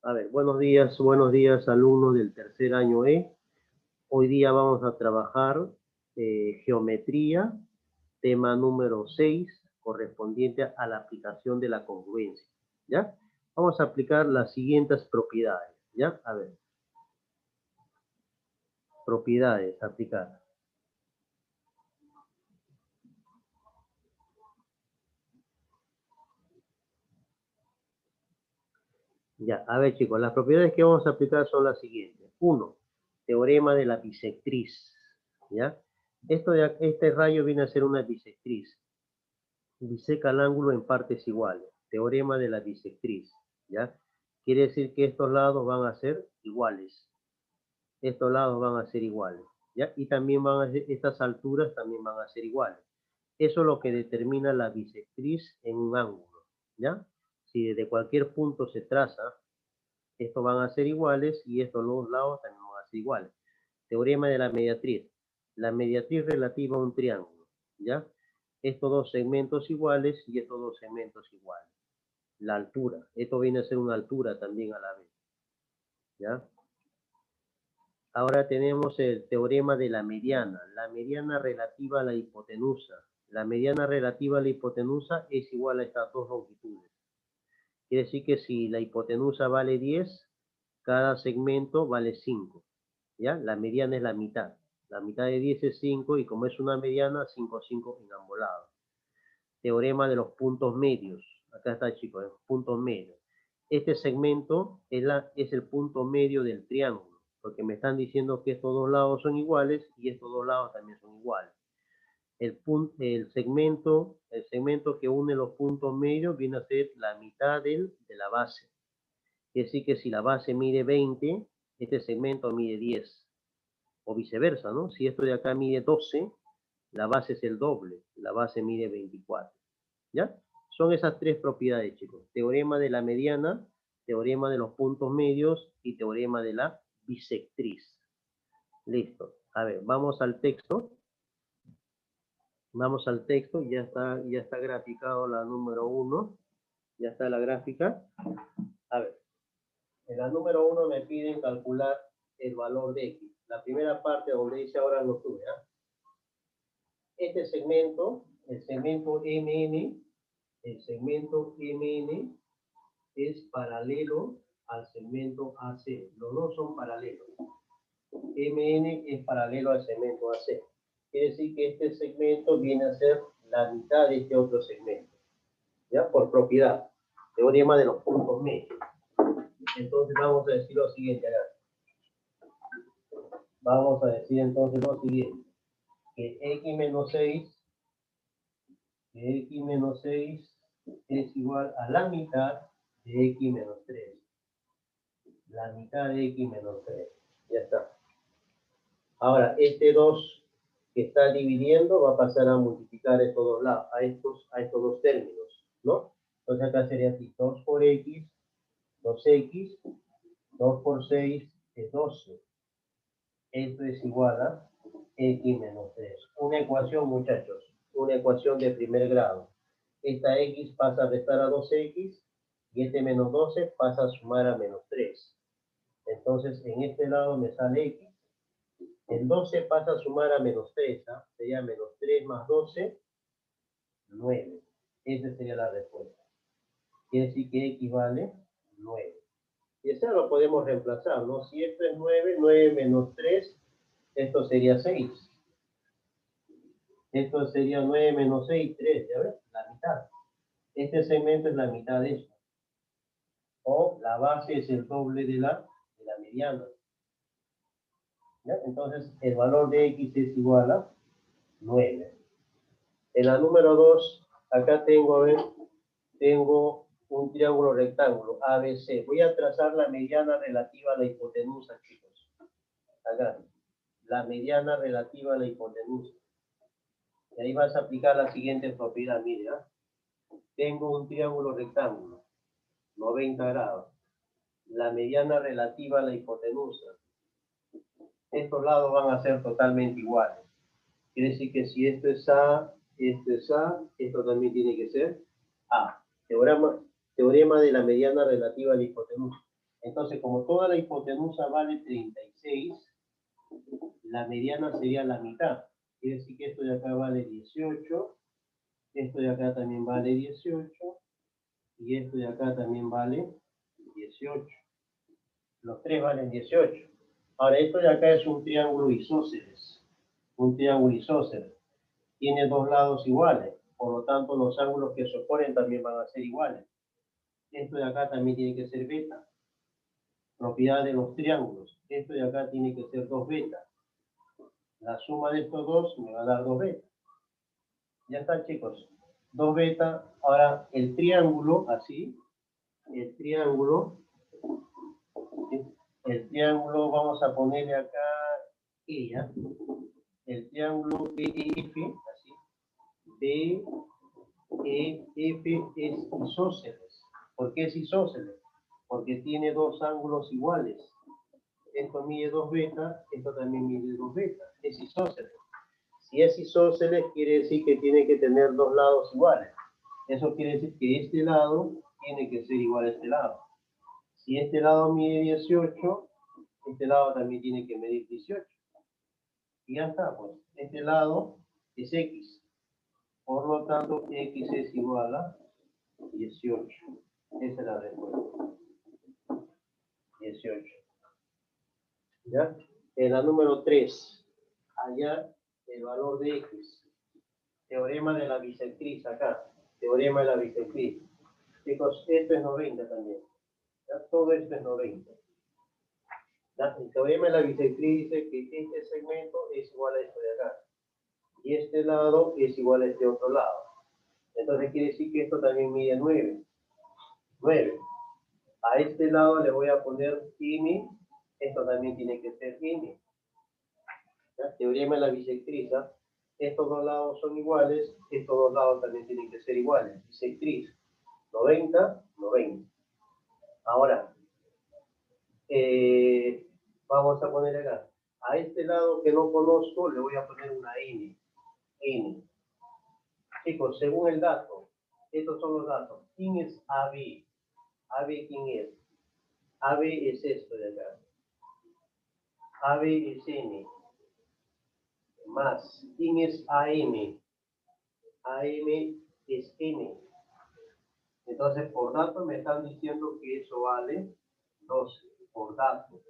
A ver, buenos días alumnos del tercer año E. Hoy día vamos a trabajar geometría, tema número 6, correspondiente a la aplicación de la congruencia, ¿ya? Vamos a aplicar las siguientes propiedades, ¿ya? A ver, propiedades, aplicar. Ya, a ver chicos, las propiedades que vamos a aplicar son las siguientes. 1, teorema de la bisectriz, ¿ya? Este rayo viene a ser una bisectriz. Biseca el ángulo en partes iguales. Teorema de la bisectriz, ¿ya? Quiere decir que estos lados van a ser iguales. Estos lados van a ser iguales, ¿ya? Y también estas alturas también van a ser iguales. Eso es lo que determina la bisectriz en un ángulo, ¿ya? Si desde cualquier punto se traza, estos van a ser iguales y estos dos lados también van a ser iguales. Teorema de la mediatriz. La mediatriz relativa a un triángulo, ¿ya? Estos dos segmentos iguales y estos dos segmentos iguales. La altura. Esto viene a ser una altura también a la vez, ¿ya? Ahora tenemos el teorema de la mediana relativa a la hipotenusa. La mediana relativa a la hipotenusa es igual a estas dos longitudes. Quiere decir que si la hipotenusa vale 10, cada segmento vale 5, ¿ya? La mediana es la mitad. La mitad de 10 es 5 y como es una mediana, 5, 5 en ambos lados. Teorema de los puntos medios. Acá está, chicos, los puntos medios. Este segmento es el punto medio del triángulo, porque me están diciendo que estos dos lados son iguales y estos dos lados también son iguales. El segmento que une los puntos medios viene a ser la mitad de la base. Quiere decir que si la base mide 20, este segmento mide 10. O viceversa, ¿no? Si esto de acá mide 12, la base es el doble, la base mide 24. ¿Ya? Son esas tres propiedades, chicos. Teorema de la mediana, teorema de los puntos medios y teorema de la bisectriz. Listo. A ver, vamos al texto. Vamos al texto, ya está graficado la número 1. Ya está la gráfica. A ver, en la número 1 me piden calcular el valor de X. La primera parte donde dice ahora lo tuve, ¿eh? Este segmento, el segmento MN, es paralelo al segmento AC. Los dos son paralelos. MN es paralelo al segmento AC. Quiere decir que este segmento viene a ser la mitad de este otro segmento. ¿Ya? Por propiedad. Teorema de los puntos medios. Entonces vamos a decir lo siguiente acá. Vamos a decir entonces lo siguiente. Que X menos 6 es igual a la mitad de X menos 3. La mitad de X menos 3. Ya está. Ahora, este 2 que está dividiendo va a pasar a multiplicar estos dos lados, a estos dos términos, ¿no? Entonces acá sería así, 2 por X, 2X, 2 por 6 es 12. Esto es igual a X menos 3. Una ecuación, muchachos, una ecuación de primer grado. Esta X pasa a restar a 2X y este menos 12 pasa a sumar a menos 3. Entonces, en este lado me sale X. El 12 pasa a sumar a menos 3, ¿ah? Sería menos 3 más 12, 9. Esa sería la respuesta. Quiere decir que X vale 9. Y eso lo podemos reemplazar, ¿no? Si esto es 9, 9 menos 3, esto sería 6. Esto sería 9 menos 6, 3, ¿ya ves? La mitad. Este segmento es la mitad de eso. O la base es el doble de la mediana. ¿Ya? Entonces, el valor de X es igual a 9. En la número 2, acá tengo un triángulo rectángulo, ABC. Voy a trazar la mediana relativa a la hipotenusa, chicos. Acá, la mediana relativa a la hipotenusa. Y ahí vas a aplicar la siguiente propiedad, mire, ¿eh? Tengo un triángulo rectángulo, 90 grados. La mediana relativa a la hipotenusa. Estos lados van a ser totalmente iguales. Quiere decir que si esto es A, esto también tiene que ser A. Teorema de la mediana relativa a la hipotenusa. Entonces, como toda la hipotenusa vale 36, la mediana sería la mitad. Quiere decir que esto de acá vale 18, esto de acá también vale 18, y esto de acá también vale 18. Los tres valen 18. Ahora, esto de acá es un triángulo isósceles. Un triángulo isósceles. Tiene dos lados iguales. Por lo tanto, los ángulos que se oponen también van a ser iguales. Esto de acá también tiene que ser beta. Propiedad de los triángulos. Esto de acá tiene que ser 2 beta. La suma de estos dos me va a dar 2 beta. Ya está, chicos. 2 beta. Ahora, el triángulo, así. El triángulo, vamos a ponerle acá ella. El triángulo BEF, así. BEF es isósceles. ¿Por qué es isósceles? Porque tiene dos ángulos iguales. Esto mide 2 beta, esto también mide 2 beta. Es isósceles. Si es isósceles, quiere decir que tiene que tener dos lados iguales. Eso quiere decir que este lado tiene que ser igual a este lado. Si este lado mide 18, este lado también tiene que medir 18. Y ya está, pues. Este lado es X. Por lo tanto, X es igual a 18. Esa es la respuesta. 18. ¿Ya? En la número 3, allá el valor de X. Teorema de la bisectriz acá. Teorema de la bisectriz. Chicos, esto es 90 también. ¿Ya? Todo esto es 90. ¿Ya? El teorema de la bisectriz dice que este segmento es igual a esto de acá. Y este lado es igual a este otro lado. Entonces quiere decir que esto también mide 9. 9. A este lado le voy a poner m. Esto también tiene que ser m. ¿Ya? Teorema de la bisectriz. ¿Ah? Estos dos lados son iguales. Estos dos lados también tienen que ser iguales. Bisectriz. 90, 90. Ahora, vamos a poner acá. A este lado que no conozco le voy a poner una n. N. Chicos, según el dato, estos son los datos. ¿Quién es AB? AB, ¿quién es? AB es esto de acá. AB es N. Más, ¿quién es AM? AM es N. Entonces, por dato me están diciendo que eso vale 12. Por dato.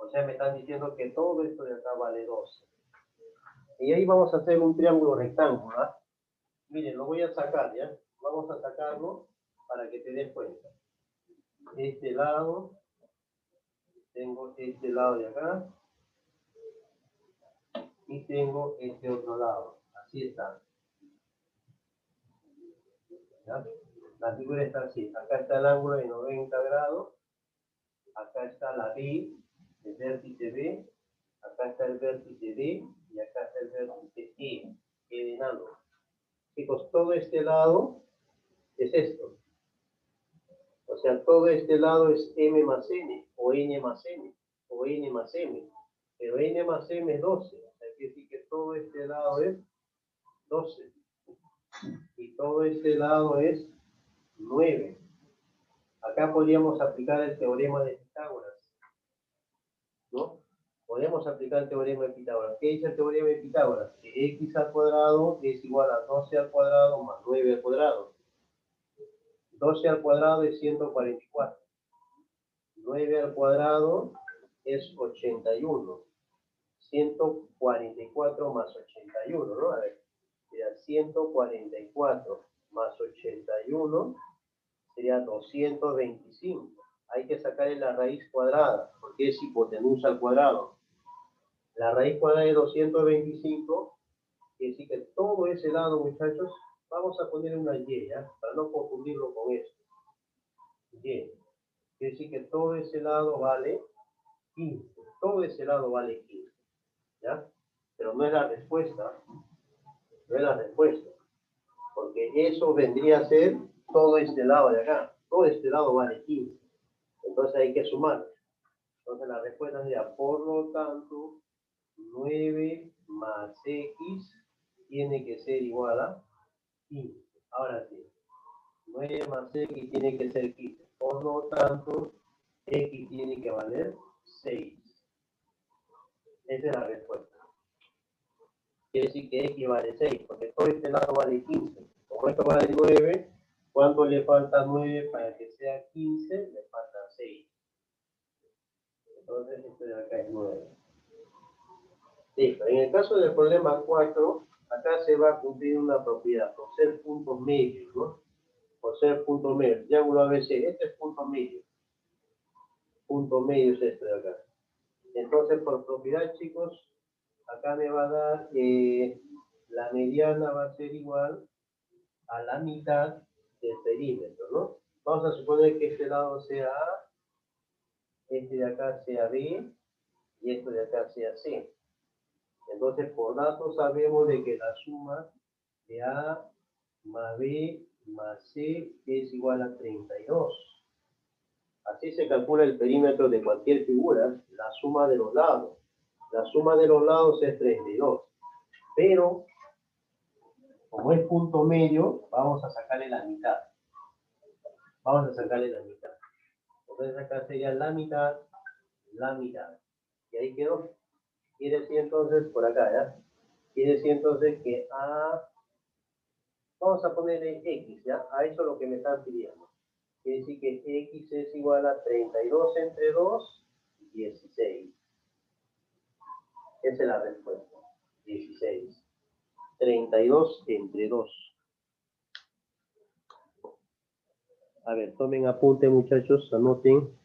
O sea, me están diciendo que todo esto de acá vale 12. Y ahí vamos a hacer un triángulo rectangular. Miren, lo voy a sacar, ¿ya? Vamos a sacarlo para que te des cuenta. Este lado, tengo este lado de acá, y tengo este otro lado. Así está. ¿Ya? La figura está así. Acá está el ángulo de 90 grados. Acá está la B, el vértice B. Acá está el vértice D. Y acá está el vértice E. E de enano. Chicos, todo este lado es esto. O sea, todo este lado es M más N, o N más M, o N más M. Pero N más M es 12. O sea, quiere decir que todo este lado es 12. Y todo este lado es 9. Acá podríamos aplicar el teorema de Pitágoras, ¿no? Podemos aplicar el teorema de Pitágoras. ¿Qué dice el teorema de Pitágoras? Que x al cuadrado es igual a 12 al cuadrado más 9 al cuadrado. 12 al cuadrado es 144. 9 al cuadrado es 81. 144 más 81, ¿no? A ver, sería 144 más 81 sería 225. Hay que sacarle la raíz cuadrada, porque es hipotenusa al cuadrado. La raíz cuadrada de 225, quiere decir que todo ese lado, muchachos, vamos a poner una y, ¿ya? Para no confundirlo con esto. Y. Quiere decir que todo ese lado vale 15. Todo ese lado vale 15. ¿Ya? Pero no es la respuesta. No es la respuesta. Porque eso vendría a ser todo este lado de acá. Todo este lado vale 15. Entonces hay que sumar. Entonces la respuesta sería, por lo tanto, 9 más X tiene que ser igual a 15. Ahora sí. 9 más X tiene que ser 15. Por lo tanto, X tiene que valer 6. Esa es la respuesta. Quiere decir que X vale 6, porque todo este lado vale 15. Como esto vale 9, ¿cuánto le falta 9 para que sea 15? Le falta 6. Entonces esto de acá es 9. Listo. En el caso del problema 4, acá se va a cumplir una propiedad, por ser puntos medios, ¿no? Por ser punto medio. Triángulo ABC, este es punto medio. Punto medio es este de acá. Entonces, por propiedad, chicos, acá me va a dar que la mediana va a ser igual a la mitad del perímetro, ¿no? Vamos a suponer que este lado sea A, este de acá sea B y este de acá sea C. Entonces, por datos sabemos de que la suma de A más B más C es igual a 32. Así se calcula el perímetro de cualquier figura, la suma de los lados. La suma de los lados es 32. Pero, como es punto medio, vamos a sacarle la mitad. Vamos a sacarle la mitad. Entonces acá sería la mitad, la mitad. Y ahí quedó. Quiere decir entonces, por acá, ¿ya? Quiere decir entonces que A, vamos a ponerle X, ¿ya? A eso es lo que me están pidiendo. Quiere decir que X es igual a 32 entre 2, 16. Esa es la respuesta. 16. 32 entre 2. A ver, tomen apunte, muchachos, anoten.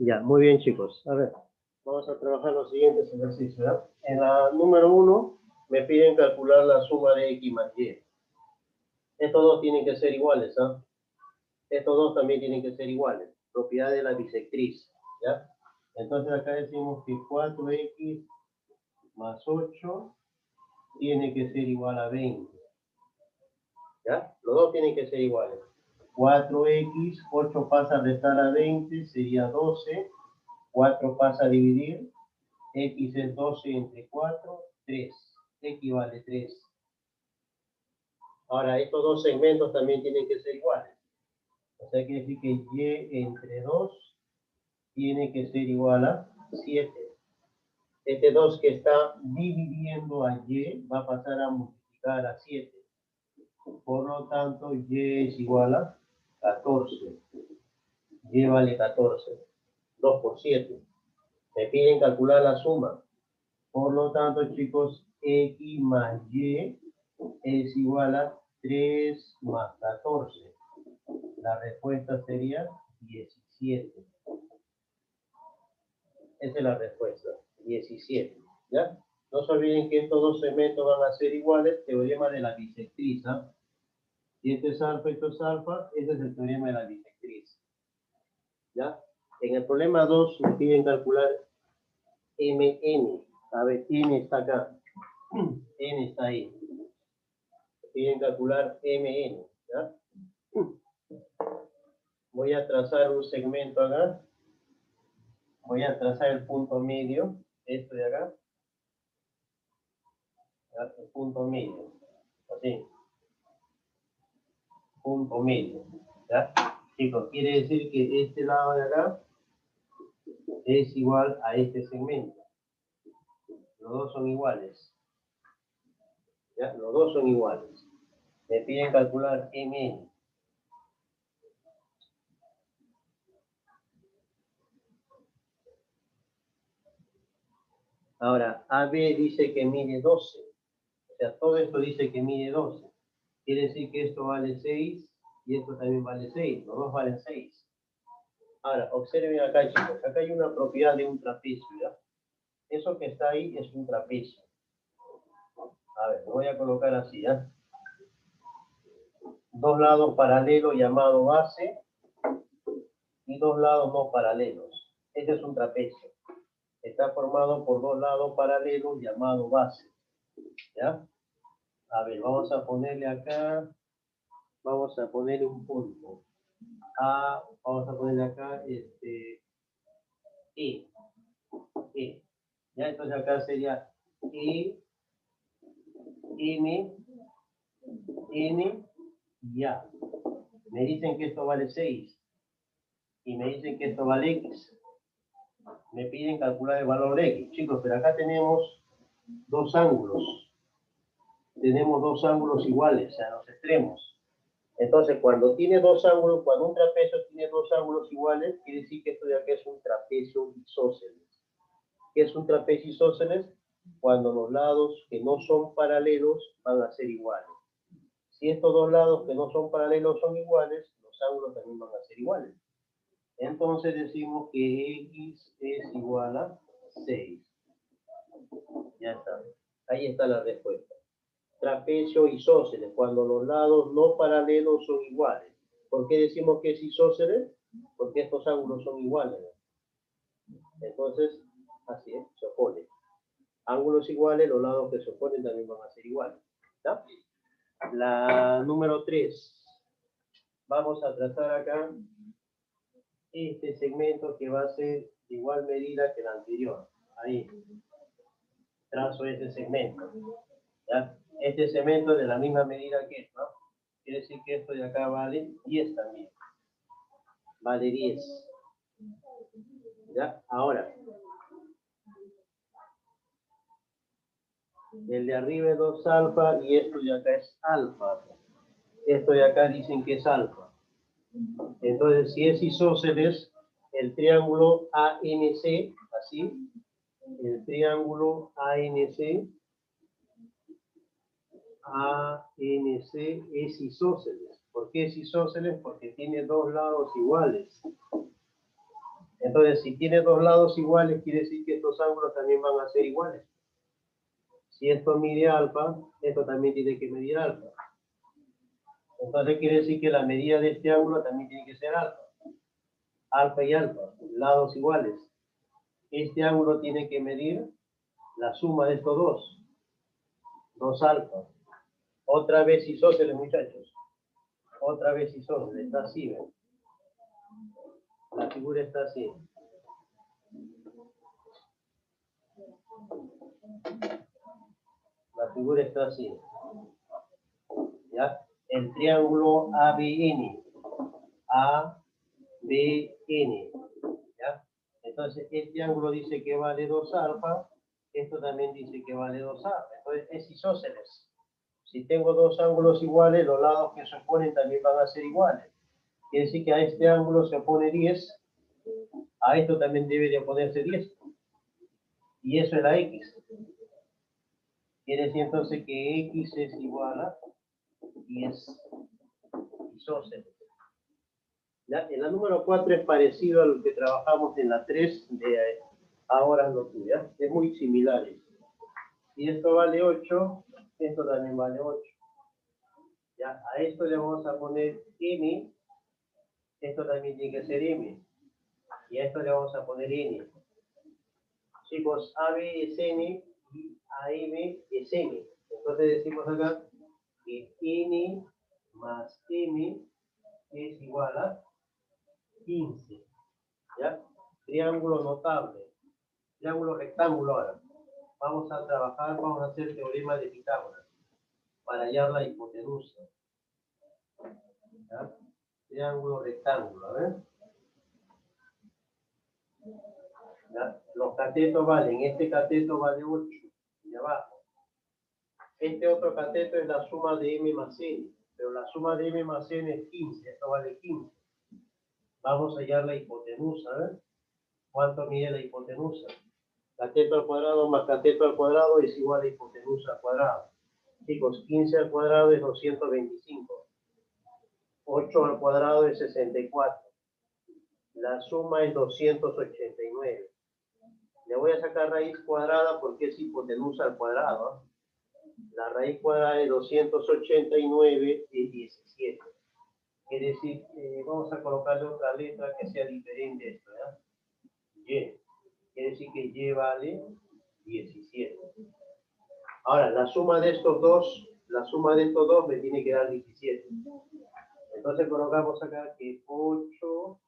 Ya, muy bien, chicos. A ver, vamos a trabajar los siguientes ejercicios. ¿Ya? En la número 1 me piden calcular la suma de X más Y. Estos dos tienen que ser iguales, ¿ah? Estos dos también tienen que ser iguales. Propiedad de la bisectriz, ¿ya? Entonces acá decimos que 4X más 8 tiene que ser igual a 20. ¿Ya? Los dos tienen que ser iguales. 4X, 8 pasa a restar a 20, sería 12. 4 pasa a dividir. X es 12 entre 4, 3. X vale 3. Ahora, estos dos segmentos también tienen que ser iguales. O sea, quiere decir que Y entre 2 tiene que ser igual a 7. Este 2 que está dividiendo a Y va a pasar a multiplicar a 7. Por lo tanto, Y es igual a 14. Y vale 14. 2 por 7. Me piden calcular la suma. Por lo tanto, chicos, X más Y es igual a 3 más 14. La respuesta sería 17. Esa es la respuesta, 17. ¿Ya? No se olviden que estos dos segmentos van a ser iguales, teorema de la bisectriz. ¿Ah? Si esto es alfa, esto es alfa, ese es el teorema de la bisectriz. ¿Ya? En el problema 2 me piden calcular Mn. A ver, N está acá. N está ahí. Me piden calcular Mn. ¿Ya? Voy a trazar un segmento acá. Voy a trazar el punto medio. Esto de acá. ¿Ya? El punto medio. Así. Punto medio. ¿Ya? Chicos, quiere decir que este lado de acá es igual a este segmento. Los dos son iguales. ¿Ya? Los dos son iguales. Me piden calcular Mn. Ahora, AB dice que mide 12. O sea, todo esto dice que mide 12. Quiere decir que esto vale 6 y esto también vale 6. Los dos valen 6. Ahora, observen acá, chicos. Acá hay una propiedad de un trapecio, ¿ya? Eso que está ahí es un trapecio. A ver, lo voy a colocar así, ¿ya? Dos lados paralelos llamado base y dos lados no paralelos. Este es un trapecio. Está formado por dos lados paralelos llamado base. ¿Ya? A ver, vamos a ponerle acá, vamos a ponerle un punto. A, vamos a ponerle acá, E. E. Ya, entonces acá sería E, M, N y A. Me dicen que esto vale 6 y me dicen que esto vale X. Me piden calcular el valor de X. Chicos, pero acá tenemos dos ángulos. Tenemos dos ángulos iguales, o sea, los extremos. Entonces, cuando tiene dos ángulos, cuando un trapecio tiene dos ángulos iguales, quiere decir que esto de acá es un trapecio isósceles. ¿Qué es un trapecio isósceles? Cuando los lados que no son paralelos van a ser iguales. Si estos dos lados que no son paralelos son iguales, los ángulos también van a ser iguales. Entonces decimos que X es igual a 6. Ya está. Ahí está la respuesta. Trapecio isósceles, cuando los lados no paralelos son iguales. ¿Por qué decimos que es isósceles? Porque estos ángulos son iguales. Entonces, así es, se oponen. Ángulos iguales, los lados que se oponen también van a ser iguales. ¿Ya? La número 3. Vamos a trazar acá este segmento que va a ser de igual medida que el anterior. Ahí. Trazo este segmento. ¿Ya? Este segmento es de la misma medida que esto, ¿no? Quiere decir que esto de acá vale 10 también. Vale 10. ¿Ya? Ahora, el de arriba es 2 alfa y esto de acá es alfa. Esto de acá dicen que es alfa. Entonces, si es isósceles, el triángulo ANC, así, el triángulo ANC es isósceles. ¿Por qué es isósceles? Porque tiene dos lados iguales. Entonces, si tiene dos lados iguales, quiere decir que estos ángulos también van a ser iguales. Si esto mide alfa, esto también tiene que medir alfa. Entonces quiere decir que la medida de este ángulo también tiene que ser alfa. Alfa y alfa, lados iguales. Este ángulo tiene que medir la suma de estos dos. 2 alfa. Otra vez isósceles, muchachos. Otra vez isósceles. Está así, ¿ven? La figura está así. La figura está así. ¿Ya? El triángulo ABN. ABN. ¿Ya? Entonces, este ángulo dice que vale 2 alfa. Esto también dice que vale 2 alfa. Entonces, es isósceles. Si tengo dos ángulos iguales, los lados que se oponen también van a ser iguales. Quiere decir que a este ángulo se opone 10. A esto también debe de oponerse 10. Y eso es la X. Quiere decir entonces que X es igual a 10 isósceles. En la número 4 es parecido a lo que trabajamos en la 3 de ahora no tuya. Es muy similar. Si esto vale 8, esto también vale 8. ¿Ya? A esto le vamos a poner M. Esto también tiene que ser M. Y a esto le vamos a poner N. Chicos, AB es N y AM es M. Entonces decimos acá que N más M es igual a 15. ¿Ya? Triángulo notable. Triángulo rectángulo ahora. Vamos a trabajar, vamos a hacer teorema de Pitágoras para hallar la hipotenusa. ¿Ya? Triángulo rectángulo, a ver. ¿Ya? Los catetos valen, este cateto vale 8, de abajo. Este otro cateto es la suma de M más N, pero la suma de M más N es 15, esto vale 15. Vamos a hallar la hipotenusa, ¿ver? ¿Cuánto mide la hipotenusa? Cateto al cuadrado más cateto al cuadrado es igual a hipotenusa al cuadrado. Chicos, 15 al cuadrado es 225. 8 al cuadrado es 64. La suma es 289. Le voy a sacar raíz cuadrada porque es hipotenusa al cuadrado. La raíz cuadrada de 289 es 17. Quiere decir, vamos a colocarle otra letra que sea diferente a esto, ¿verdad? Y. Quiere decir que Y vale 17. Ahora, la suma de estos dos me tiene que dar 17. Entonces colocamos acá que 8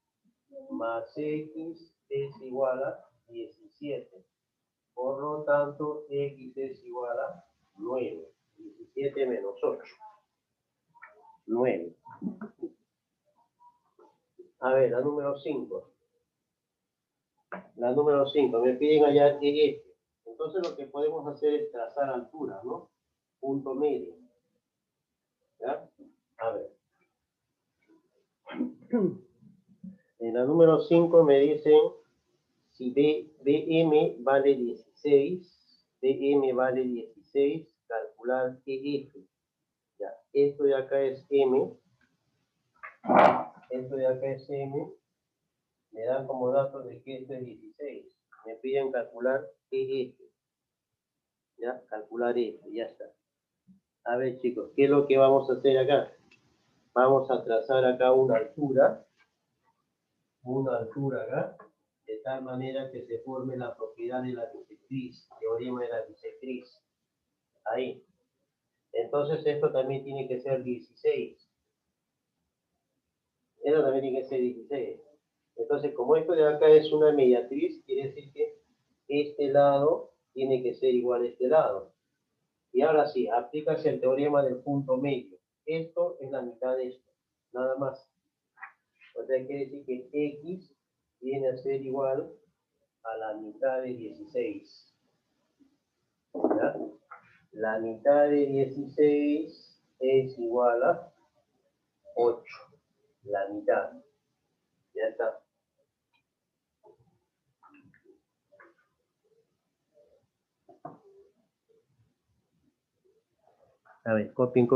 más X es igual a 17. Por lo tanto, X es igual a 9. 17 menos 8. 9. A ver, la número 5. La número 5. Me piden hallar este. Entonces lo que podemos hacer es trazar alturas, ¿no? Punto medio. ¿Ya? A ver. En la número 5 me dicen si BM vale 16, BM vale 16, calcular EF. Ya, esto de acá es M, esto de acá es M, me dan como datos de que esto es 16. Me piden calcular EF. Ya, calcular F, ya está. A ver chicos, ¿qué es lo que vamos a hacer acá? Vamos a trazar acá una altura acá, de tal manera que se forme la propiedad de la bisectriz, teorema de la bisectriz. Ahí. Entonces esto también tiene que ser 16. Esto también tiene que ser 16. Entonces, como esto de acá es una mediatriz, quiere decir que este lado tiene que ser igual a este lado. Y ahora sí, aplicas el teorema del punto medio. Esto es la mitad de esto, nada más. O sea, quiere decir que X viene a ser igual a la mitad de 16. ¿Ya? La mitad de 16 es igual a 8. La mitad. Ya está. A ver, copien.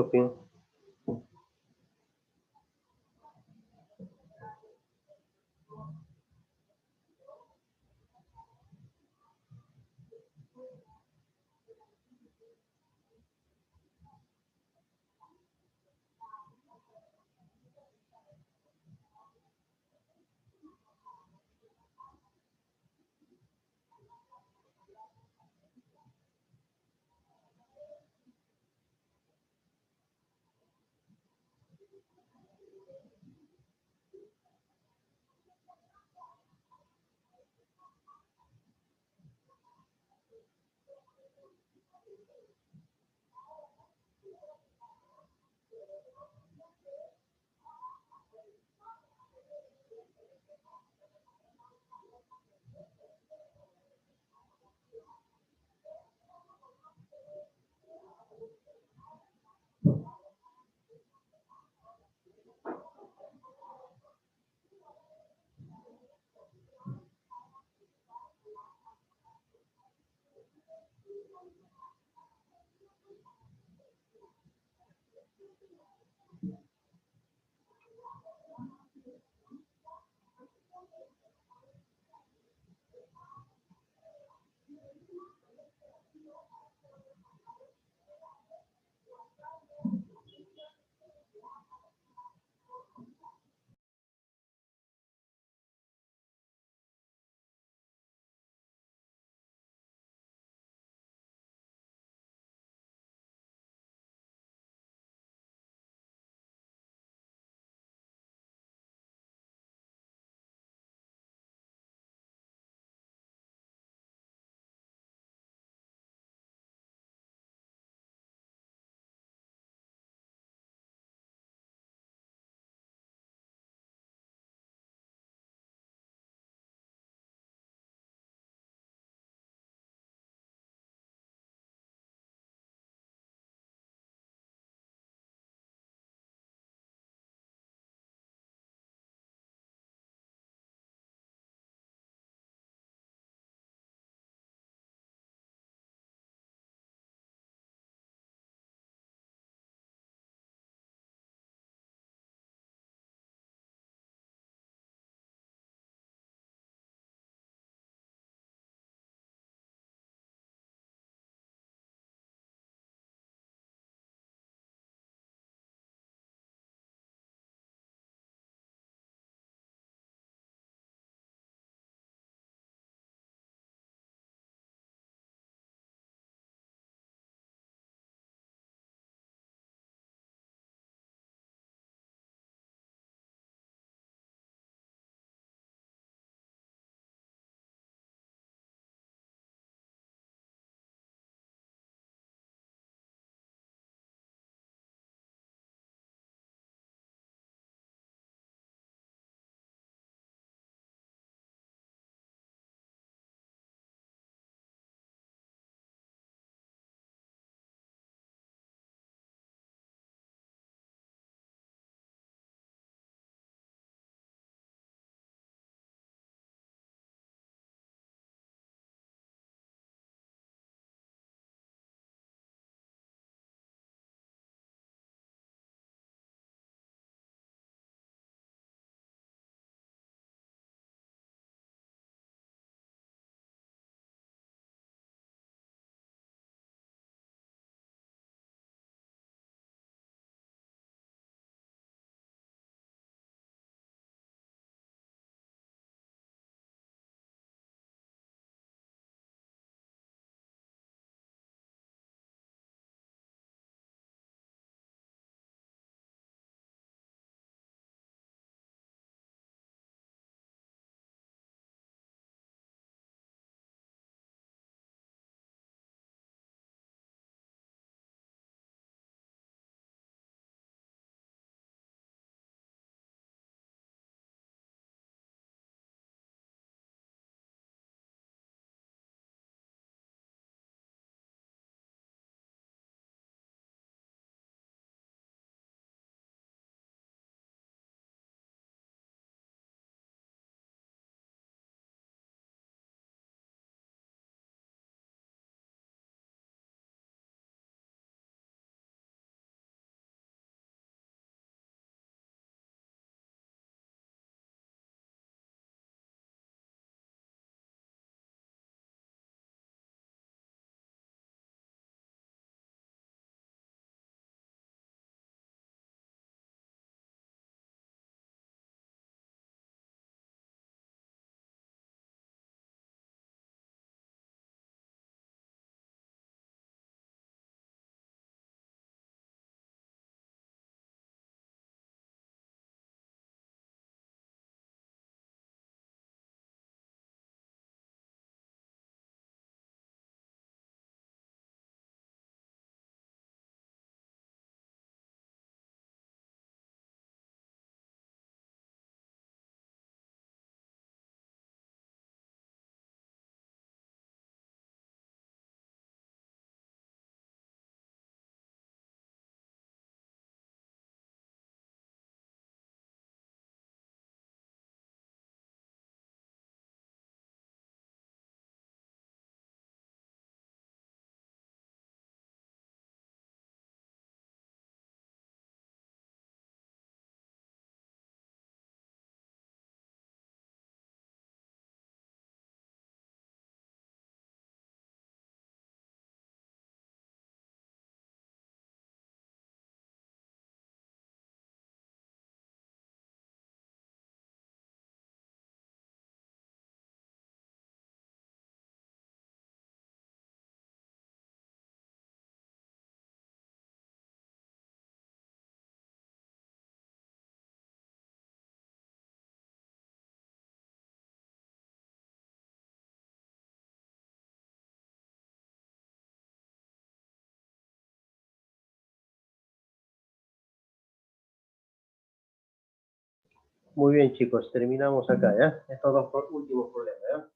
Muy bien, chicos, terminamos acá, ¿ya? Estos dos últimos problemas, ¿ya?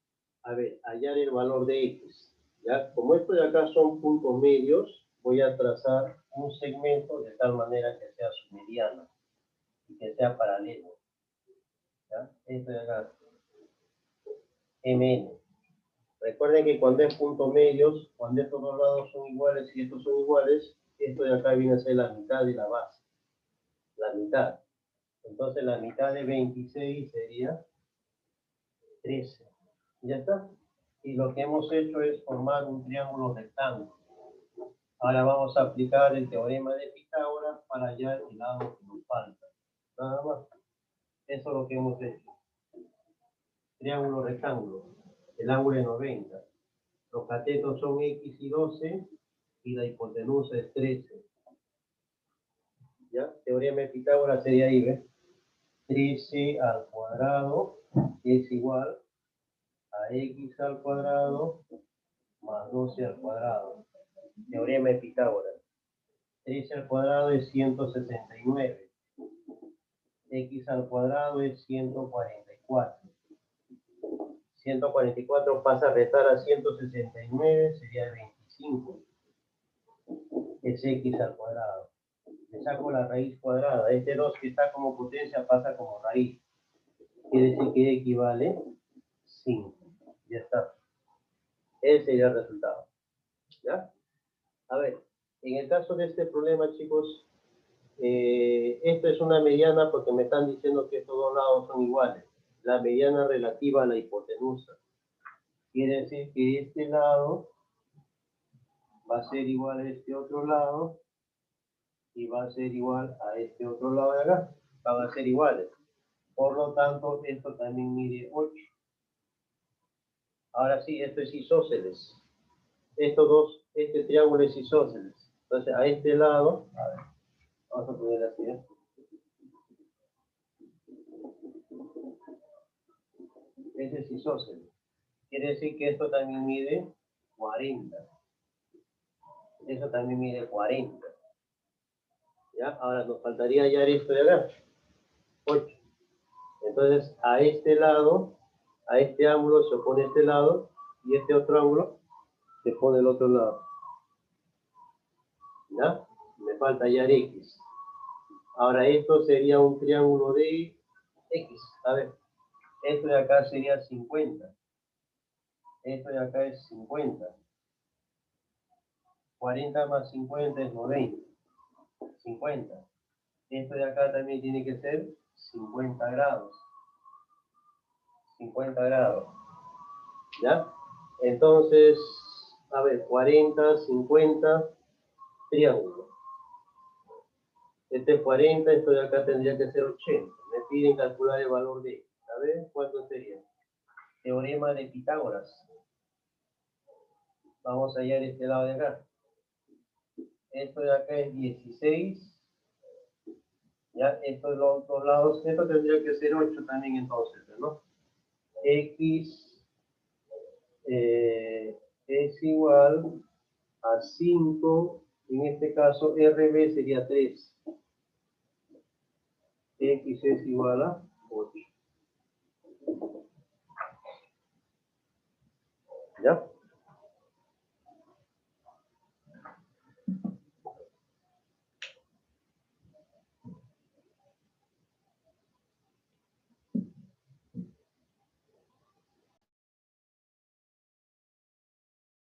A ver, hallar el valor de X, ¿ya? Como estos de acá son puntos medios, voy a trazar un segmento de tal manera que sea su mediana y que sea paralelo, ¿ya? Esto de acá, MN. Recuerden que cuando es puntos medios, cuando estos dos lados son iguales y estos son iguales, esto de acá viene a ser la mitad de la base, la mitad. Entonces la mitad de 26 sería 13. Ya está. Y lo que hemos hecho es formar un triángulo rectángulo. Ahora vamos a aplicar el teorema de Pitágoras para hallar el lado que nos falta. Nada más. Eso es lo que hemos hecho. Triángulo rectángulo. El ángulo es 90. Los catetos son X y 12 y la hipotenusa es 13. ¿Ya? Teorema de Pitágoras sería ahí, ¿ves? 13 al cuadrado es igual a X al cuadrado más 12 al cuadrado. Teorema de Pitágoras. 13 al cuadrado es 169. X al cuadrado es 144. 144 pasa a restar a 169, sería 25. Es X al cuadrado. Le saco la raíz cuadrada. Este 2 que está como potencia pasa como raíz. Quiere decir que equivale 5. Ya está. Ese sería el resultado. ¿Ya? A ver, en el caso de este problema, chicos, esto es una mediana porque me están diciendo que estos dos lados son iguales. La mediana relativa a la hipotenusa. Quiere decir que este lado va a ser igual a este otro lado y va a ser igual a este otro lado de acá. Van a ser iguales. Por lo tanto, esto también mide 8. Ahora sí, esto es isósceles. Estos dos, este triángulo es isósceles. Entonces, a este lado, a ver, vamos a poner así, ¿eh? Ese es isósceles. Quiere decir que esto también mide 40. Eso también mide 40. ¿Ya? Ahora nos faltaría hallar esto de acá. 8. Entonces, a este lado, a este ángulo se opone este lado y este otro ángulo se pone el otro lado. ¿Ya? Me falta hallar X. Ahora, esto sería un triángulo de X. A ver, esto de acá sería 50. Esto de acá es 50. 40 más 50 es 90. 50. Esto de acá también tiene que ser 50 grados. 50 grados. ¿Ya? Entonces, a ver, 40, 50, triángulo. Este es 40, esto de acá tendría que ser 80. Me piden calcular el valor de X. A ver, ¿cuánto sería? Teorema de Pitágoras. Vamos a hallar este lado de acá. Esto de acá es 16. Ya, estos los dos lados, esto tendría que ser 8 también entonces, ¿no? X es igual a 5, en este caso RB sería 3. X es igual a 8. ¿Ya?